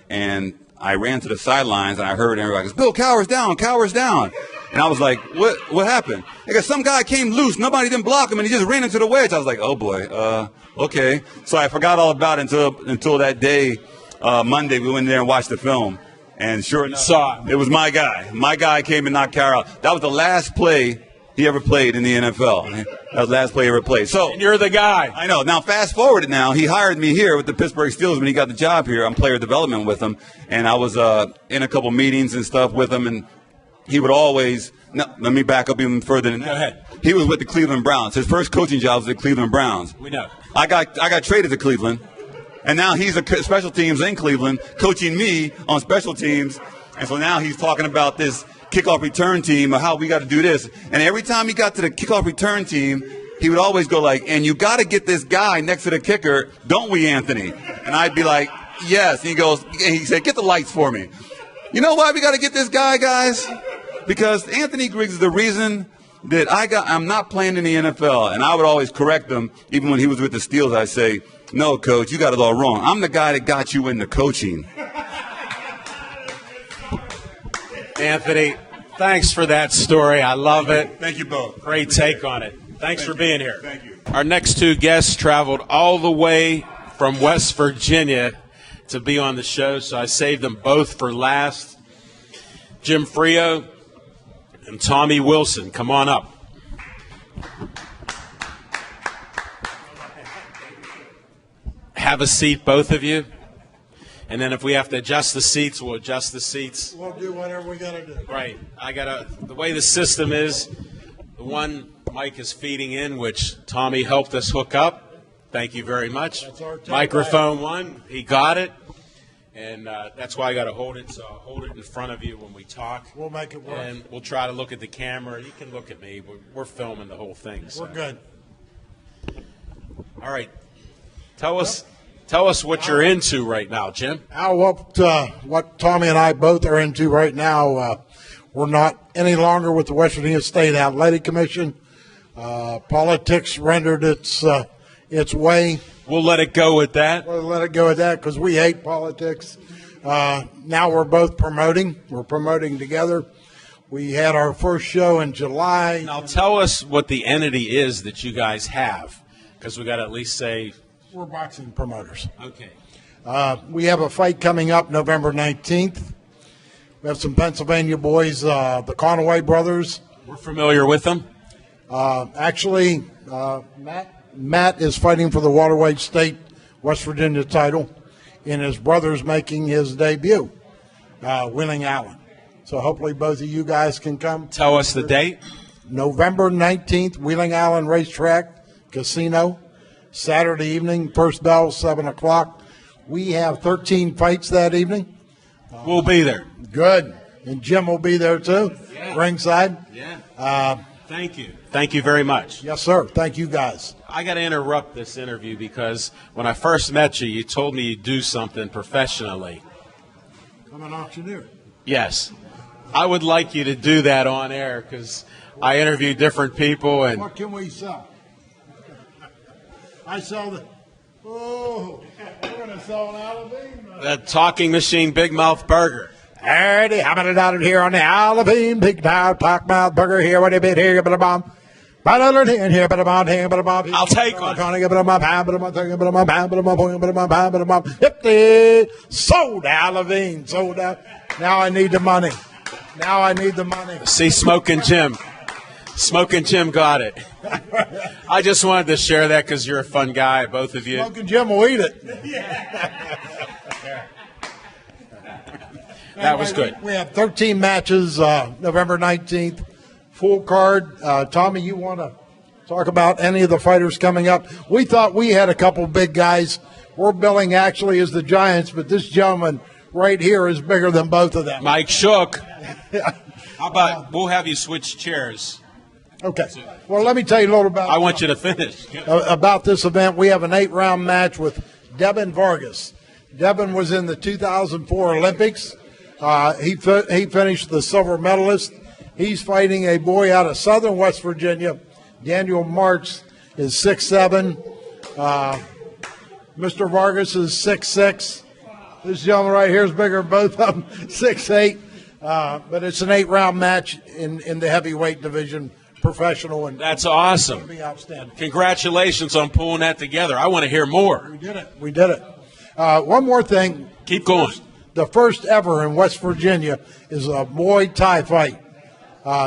And I ran to the sidelines, and I heard everybody go, Bill Cowher's down, Cowher's down. And I was like, what happened? Because some guy came loose. Nobody didn't block him, and he just ran into the wedge. I was like, oh, boy, okay. So I forgot all about it until that day, Monday, we went in there and watched the film. And sure enough, it was my guy. My guy came and knocked Cowher out. That was the last play he ever played in the NFL. That was the last play he ever played. So, and you're the guy. I know. Now, fast forward it now. He hired me here with the Pittsburgh Steelers when he got the job here. I'm player development with him. And I was in a couple meetings and stuff with him. And he would always – no, let me back up even further than that. Go ahead. He was with the Cleveland Browns. His first coaching job was at Cleveland Browns. We know. I got traded to Cleveland. And now he's a special teams in Cleveland coaching me on special teams. And so now he's talking about this kickoff return team or how we got to do this. And every time he got to the kickoff return team, he would always go like, and you got to get this guy next to the kicker, don't we, Anthony? And I'd be like, yes. And he said, get the lights for me. You know why we got to get this guy, guys? Because Anthony Griggs is the reason that I'm not playing in the NFL. And I would always correct him, even when he was with the Steelers. I say, no, coach, you got it all wrong. I'm the guy that got you into coaching. Anthony, thanks for that story. I love it. Thank you both. Great take on it. Thanks for being here. Thank you. Our next two guests traveled all the way from West Virginia to be on the show, so I saved them both for last. Jim Freo and Tommy Wilson, come on up. Have a seat, both of you. And then if we have to adjust the seats, we'll adjust the seats. We'll do whatever we got to do. Right. The way the system is, the one mic is feeding in, which Tommy helped us hook up. Thank you very much. That's our tech Microphone one, he got it. And that's why I got to hold it. So I'll hold it in front of you when we talk. We'll make it work. And we'll try to look at the camera. You can look at me. We're filming the whole thing. So. We're good. All right. Tell us what you're into right now, Jim. Al, what Tommy and I both are into right now, we're not any longer with the West Virginia State Athletic Commission. Politics rendered its way. We'll let it go with that. We'll let it go with that because we hate politics. Now we're both promoting. We're promoting together. We had our first show in July. Now tell us what the entity is that you guys have, because we got to at least say. We're boxing promoters. Okay. We have a fight coming up November 19th. We have some Pennsylvania boys, the Conaway brothers. We're familiar with them. Matt is fighting for the Waterway State West Virginia title, and his brother's making his debut, Wheeling Allen. So hopefully both of you guys can come. Tell us the date. November 19th, Wheeling Allen Racetrack Casino. Saturday evening, first bell, 7 o'clock. We have 13 fights that evening. We'll be there. Good. And Jim will be there too, ringside. Yeah. Thank you. Thank you very much. Yes, sir. Thank you, guys. I got to interrupt this interview because when I first met you, you told me you'd do something professionally. I'm an auctioneer. Yes. I would like you to do that on air because I interview different people. And What can we sell? I sell we're going to sell an Alabama. the Talking Machine Big Mouth Burger. Alrighty, how about it out here on the Alabama Big Mouth Pork Mouth Burger here? What a bit here, but a bomb. I'll take one. Sold out, Levine. Sold out. Now I need the money. See, Smoking Jim. Smoking Jim got it. I just wanted to share that because you're a fun guy, both of you. Smoking Jim will eat it. That was good. We have 13 matches, November 19th. Full card. Tommy, you want to talk about any of the fighters coming up? We thought we had a couple big guys. We're billing actually as the Giants, but this gentleman right here is bigger than both of them. Mike Shook. How about we'll have you switch chairs? Okay. Well, let me tell you a little about. I want you to finish. About this event. We have an 8-round match with Devin Vargas. Devin was in the 2004 Olympics. He finished the silver medalist. He's fighting a boy out of southern West Virginia. Daniel Marks is 6'7". Mr. Vargas is 6'6". This gentleman right here is bigger than both of them, 6'8". But it's an 8-round match in the heavyweight division, professional. And that's awesome. It'll be outstanding. Congratulations on pulling that together. I want to hear more. We did it. One more thing. Keep going. The first ever in West Virginia is a Muay Thai fight.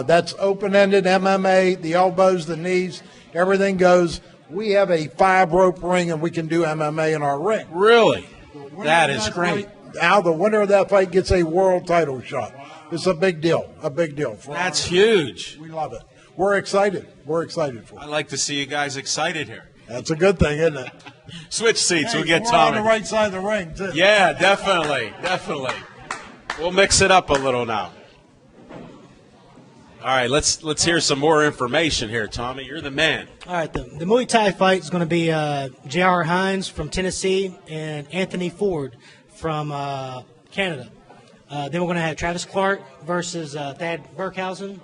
That's open-ended MMA, the elbows, the knees, everything goes. We have a 5-rope ring, and we can do MMA in our ring. Really? That is great. Now the winner of that fight gets a world title shot. It's a big deal. That's huge. We love it. We're excited. For it. I like to see you guys excited here. That's a good thing, isn't it? Switch seats. Hey, we'll get we're Tommy. on the right side of the ring, too. Yeah, definitely. We'll mix it up a little now. All right, let's hear some more information here, Tommy. You're the man. All right, the Muay Thai fight is going to be J.R. Hines from Tennessee and Anthony Ford from Canada. Then we're going to have Travis Clark versus Thad Burkhausen,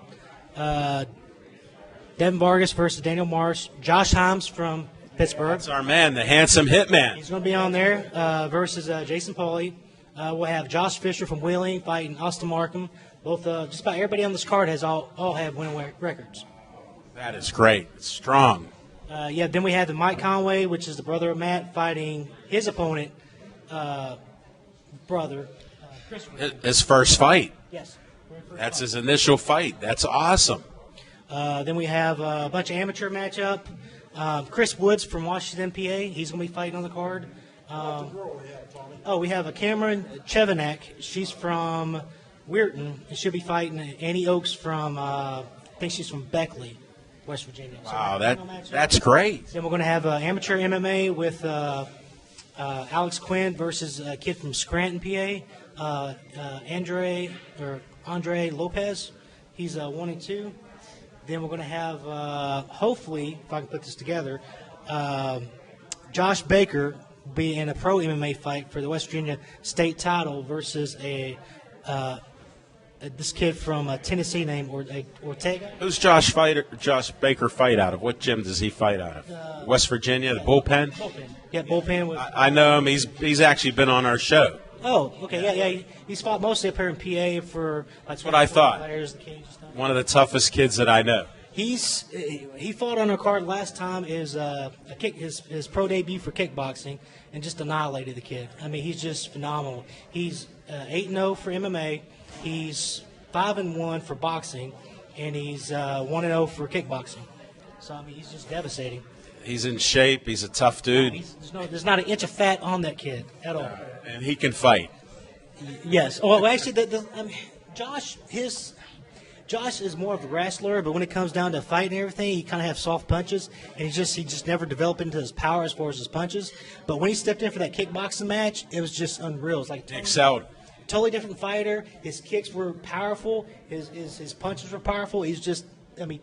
Devin Vargas versus Daniel Marsh, Josh Himes from Pittsburgh. That's our man, the handsome hitman. He's going to be on there versus Jason Pauly. We'll have Josh Fisher from Wheeling fighting Austin Markham. Both, just about everybody on this card has all have winning records. That is great. It's strong. Then we have the Mike Conway, which is the brother of Matt, fighting his opponent, brother, Chris. His first fight. Yes. That's his initial fight. That's awesome. Then we have a bunch of amateur matchup. Chris Woods from Washington, PA. He's going to be fighting on the card. We have a Cameron Chevenak. She's from Weirton, and she'll be fighting Annie Oakes from, I think she's from Beckley, West Virginia. Wow, that's great. Then we're going to have amateur MMA with Alex Quinn versus a kid from Scranton, PA, Andre Lopez. He's 1-2. Then we're going to have, hopefully, if I can put this together, Josh Baker be in a pro MMA fight for the West Virginia state title versus this kid from Tennessee named Ortega. Who's Josh Baker fight out of? What gym does he fight out of? West Virginia, the bullpen? Bullpen. Yeah, bullpen. I know him. He's actually been on our show. Oh, okay. Yeah. He's fought mostly up here in PA for. That's what I thought. One of the toughest kids that I know. He fought on our card last time his pro debut for kickboxing and just annihilated the kid. I mean, he's just phenomenal. He's 8-0 for MMA. He's 5-1 for boxing, and he's 1-0 for kickboxing. So, I mean, he's just devastating. He's in shape. He's a tough dude. There's not an inch of fat on that kid at all. And he can fight. Yes. Well, actually, Josh is more of a wrestler, but when it comes down to fighting and everything, he kind of has soft punches, and he just never developed into his power as far as his punches. But when he stepped in for that kickboxing match, it was just unreal. It's like excelled. Totally different fighter. His kicks were powerful. His punches were powerful. He's just,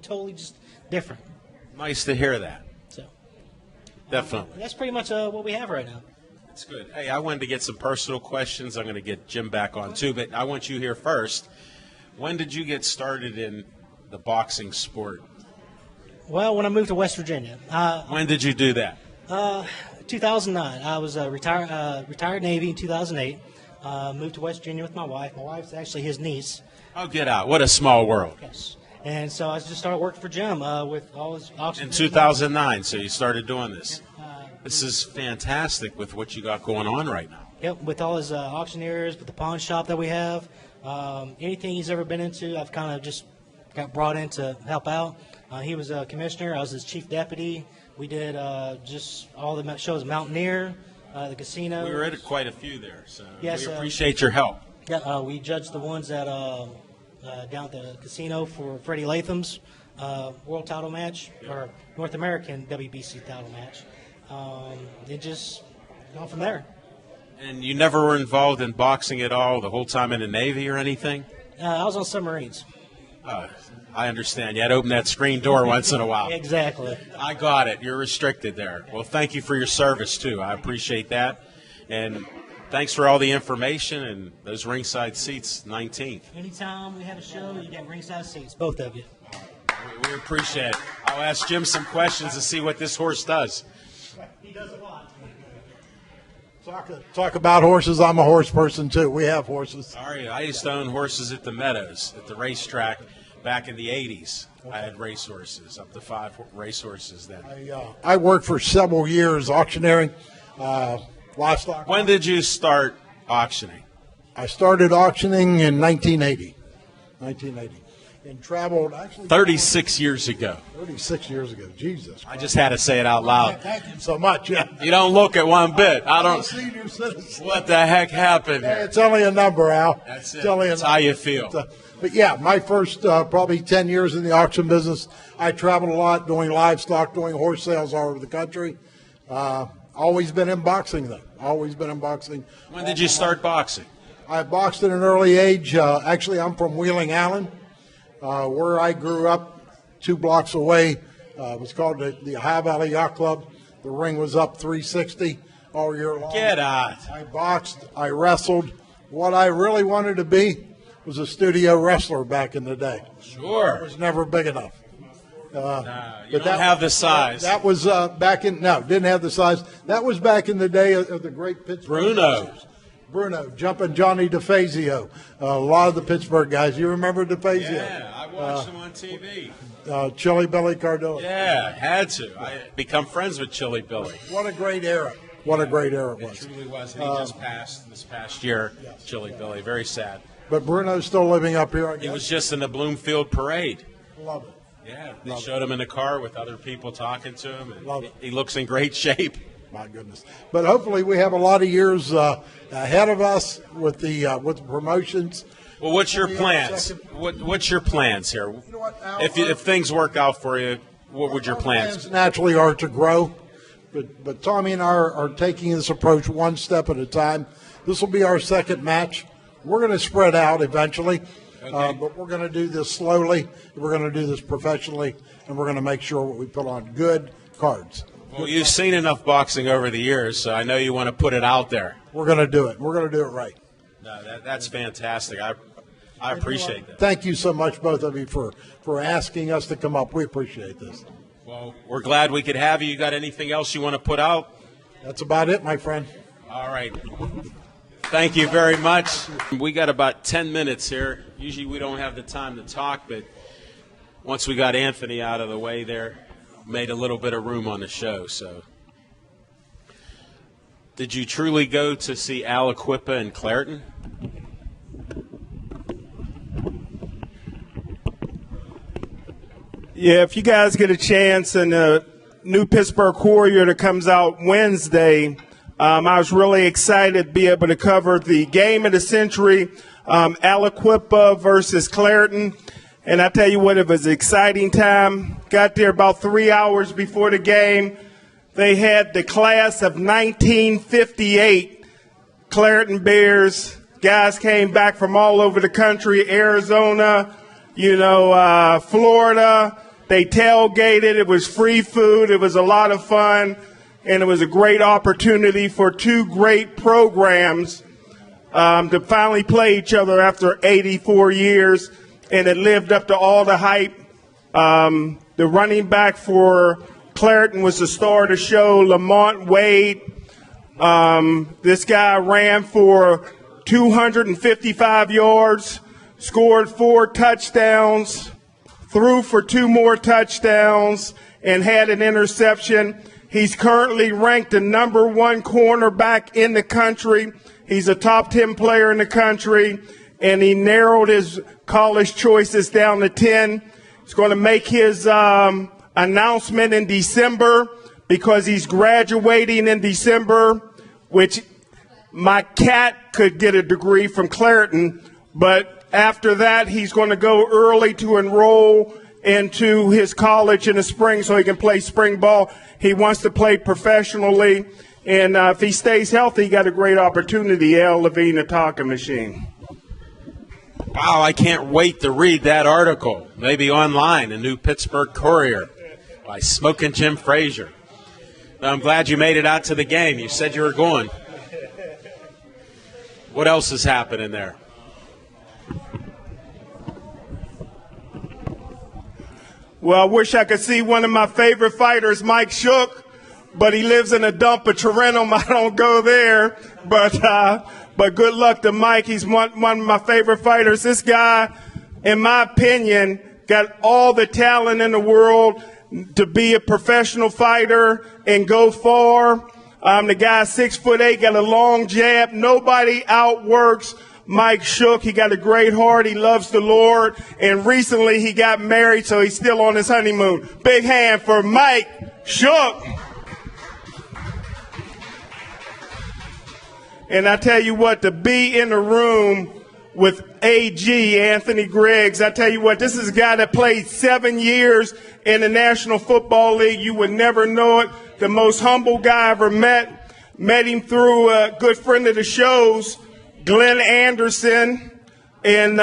totally just different. Nice to hear that. So, definitely. That's pretty much what we have right now. That's good. Hey, I wanted to get some personal questions. I'm going to get Jim back on too, but I want you here first. When did you get started in the boxing sport? Well, when I moved to West Virginia. When did you do that? 2009. I was retired Navy in 2008. Moved to West Virginia with my wife. My wife's actually his niece. Oh, get out. What a small world. Yes. And so I just started working for Jim with all his auctions. In 2009, so you started doing this. This is fantastic with what you got going on right now. Yep, with all his auctioneers, with the pawn shop that we have. Anything he's ever been into, I've kind of just got brought in to help out. He was a commissioner. I was his chief deputy. We did just all the shows, Mountaineer, the casino. We were at quite a few there, so yes, we appreciate your help. Yeah, we judged the ones that down at the casino for Freddie Latham's world title match, or North American WBC title match. It just gone from there. And you never were involved in boxing at all the whole time in the Navy or anything? I was on submarines. I understand. You had to open that screen door once in a while. Exactly. I got it. You're restricted there. Well, thank you for your service, too. I appreciate that. And thanks for all the information and those ringside seats, 19th. Anytime we have a show, you get ringside seats, both of you. We appreciate it. I'll ask Jim some questions to see what this horse does. He does a lot. Talk about horses. I'm a horse person, too. We have horses. All right. I used to own horses at the Meadows, at the racetrack back in the 80s. Okay. I had racehorses, up to 5 racehorses then. I worked for several years auctioneering livestock. When did you start auctioning? I started auctioning in 1980. And traveled actually 36 years ago. 36 years ago. Jesus Christ. I just had to say it out loud. Thank you so much. Yeah. You don't look at one bit. I don't. Senior citizen. What the heck happened here? It's only a number, Al. That's it. It's only That's how you feel. But yeah, my first probably 10 years in the auction business, I traveled a lot doing livestock, doing horse sales all over the country. Always been in boxing, though. Always been in boxing. When did you start boxing? I boxed at an early age. Actually, I'm from Wheeling, Allen. Where I grew up, 2 blocks away, was called the Ohio Valley Yacht Club. The ring was up 360 all year long. Get out. I boxed. I wrestled. What I really wanted to be was a studio wrestler back in the day. Sure. It was never big enough. You don't have the size. That was didn't have the size. That was back in the day of the great Pittsburgh. Bruno, Jumping Johnny DeFazio, a lot of the Pittsburgh guys. You remember DeFazio? Yeah, I watched him on TV. Chili Billy Cardona. Yeah, had to. I become friends with Chili Billy. What a great era. What a great era it was. It truly was. And he just passed this past year, yes. Chili Billy. Very sad. But Bruno's still living up here, I guess. He was just in the Bloomfield parade. Love it. Yeah, they showed him in the car with other people talking to him. And he looks in great shape. My goodness. But hopefully we have a lot of years ahead of us with the promotions. Well, what's your plans? What's your plans here? You know what, Al, if things work out for you, what would your plans be? Naturally are to grow. But Tommy and I are taking this approach one step at a time. This will be our second match. We're going to spread out eventually. Okay. But we're going to do this slowly. We're going to do this professionally. And we're going to make sure we put on good cards. Well, you've seen enough boxing over the years, so I know you want to put it out there. We're going to do it. We're going to do it right. No, that's fantastic. I appreciate that. Thank you so much, both of you, for asking us to come up. We appreciate this. Well, we're glad we could have you. You got anything else you want to put out? That's about it, my friend. All right. Thank you very much. We got about 10 minutes here. Usually we don't have the time to talk, but once we got Anthony out of the way there, made a little bit of room on the show. So, did you truly go to see Al Equipa in Clairton? Yeah, if you guys get a chance, and the new Pittsburgh Courier that comes out Wednesday, I was really excited to be able to cover the game of the century, Aliquippa versus Clairton. And I tell you what, it was an exciting time. Got there about 3 hours before the game. They had the class of 1958 Clairton Bears. Guys came back from all over the country, Arizona, Florida. They tailgated. It was free food. It was a lot of fun. And it was a great opportunity for two great programs to finally play each other after 84 years. And it lived up to all the hype. The running back for Clairton was the star of the show, Lamont Wade. This guy ran for 255 yards, scored 4 touchdowns, threw for 2 more touchdowns, and had an interception. He's currently ranked the number 1 cornerback in the country. He's a top 10 player in the country, and he narrowed his college choices down to 10. He's going to make his announcement in December because he's graduating in December, which my cat could get a degree from Clairton, but after that, he's going to go early to enroll into his college in the spring so he can play spring ball. He wants to play professionally, and if he stays healthy, he got a great opportunity, Al Levine, the talking machine. Wow, I can't wait to read that article, maybe online, a new Pittsburgh Courier by Smoking Jim Frazier. I'm glad you made it out to the game. You said you were going. What else is happening there? Well, I wish I could see one of my favorite fighters, Mike Shook, but he lives in a dump of Tarentum. I don't go there. But good luck to Mike. He's one of my favorite fighters. This guy, in my opinion, got all the talent in the world to be a professional fighter and go far. The guy's 6'8", got a long jab. Nobody outworks Mike Shook. He got a great heart. He loves the Lord. And recently he got married, so he's still on his honeymoon. Big hand for Mike Shook. And I tell you what, to be in the room with AG, Anthony Griggs, I tell you what, this is a guy that played 7 years in the National Football League. You would never know it. The most humble guy I ever met. Met him through a good friend of the show's, Glenn Anderson. And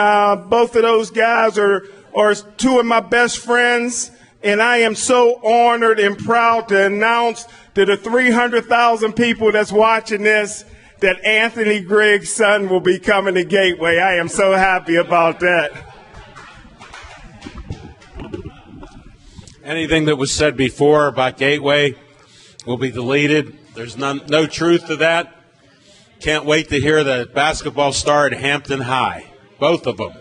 both of those guys are 2 of my best friends. And I am so honored and proud to announce to the 300,000 people that's watching this that Anthony Griggs' son will be coming to Gateway. I am so happy about that. Anything that was said before about Gateway will be deleted. There's no truth to that. Can't wait to hear the basketball star at Hampton High, both of them.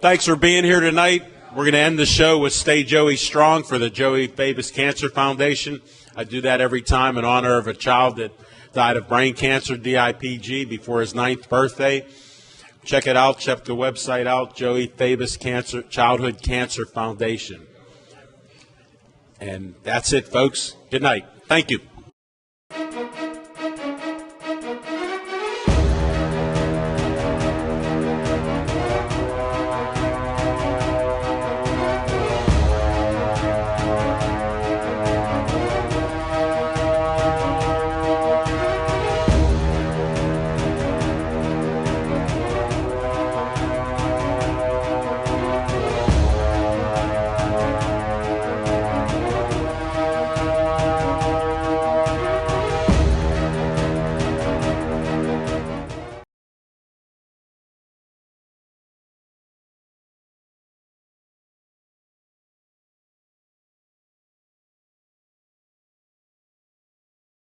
Thanks for being here tonight. We're going to end the show with Stay Joey Strong for the Joey Fabus Cancer Foundation. I do that every time in honor of a child that died of brain cancer, DIPG, before his 9th birthday. Check it out. Check the website out, Joey Fabus Cancer Childhood Cancer Foundation. And that's it, folks. Good night. Thank you.